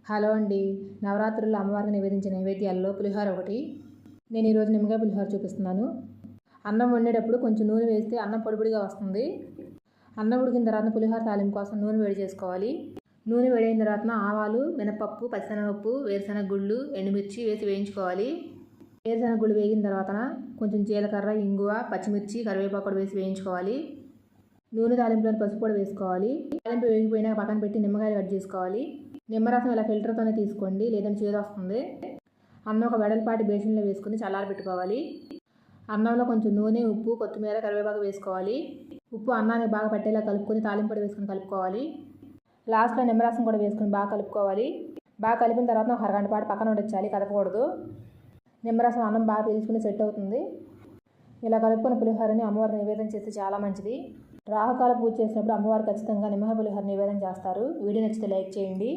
Hello అండి. నవరాత్రుల్లో అమ్మవారికి నివేదించే నైవేద్యాల్లో పులిహోర ఒకటి. నేను ఈరోజు నిమ్మకాయ పులిహోర చూపిస్తున్నాను. అన్నం వండేటప్పుడు కొంచెం నూనె వేస్తే అన్నం పొడిగా వస్తుంది. అన్నం ఉడికిన తర్వాత పులిహోర తాలింపు కోసం నూనె వేడి చేసుకోవాలి. నూనె వేడైన తర్వాత ఆవాలు, మినపప్పు, పచ్చిశనగపప్పు, వేరుశనగ గుళ్ళు, ఎండుమిర్చి వేసి వేయించుకోవాలి. వేరుశనగ గుళ్ళు వేగిన తర్వాత కొంచెం జీలకర్ర, ఇంగువ, పచ్చిమిర్చి, కరివేపాకు కూడా వేసి వేయించుకోవాలి. నూనె తాలింపులను పసుపు కూడా వేసుకోవాలి. తాలింపు వేగిపోయినాక పక్కన పెట్టి నిమ్మకాయలు కట్ చేసుకోవాలి. నిమ్మరసం ఇలా ఫిల్టర్తోనే తీసుకోండి, లేదంటే చేదు వస్తుంది. అన్నం ఒక వెడల్పాటి బేసిన్లో వేసుకుని చల్లారబెట్టుకోవాలి. అన్నంలో కొంచెం నూనె, ఉప్పు, కొత్తిమీర, కరివేపాకు వేసుకోవాలి. ఉప్పు అన్నానికి బాగా పట్టేలా కలుపుకొని తాలింపు కూడా వేసుకొని కలుపుకోవాలి. లాస్ట్లో నిమ్మరసం కూడా వేసుకొని బాగా కలుపుకోవాలి. బాగా కలిపిన తర్వాత ఒక అరగంట పాటు పక్కన ఉండించాలి, కదపకూడదు. నిమ్మరసం అన్నం బాగా పీల్చుకుని సెట్ అవుతుంది. ఇలా కలుపుకొని పులిహోరని అమ్మవారికి నివేదన చేస్తే చాలా మంచిది. రాహుకాల పూజ చేసినప్పుడు అమ్మవారు ఖచ్చితంగా నిమ్మకాయ పులిహోర నివేదన చేస్తారు. వీడియో నచ్చితే లైక్ చేయండి.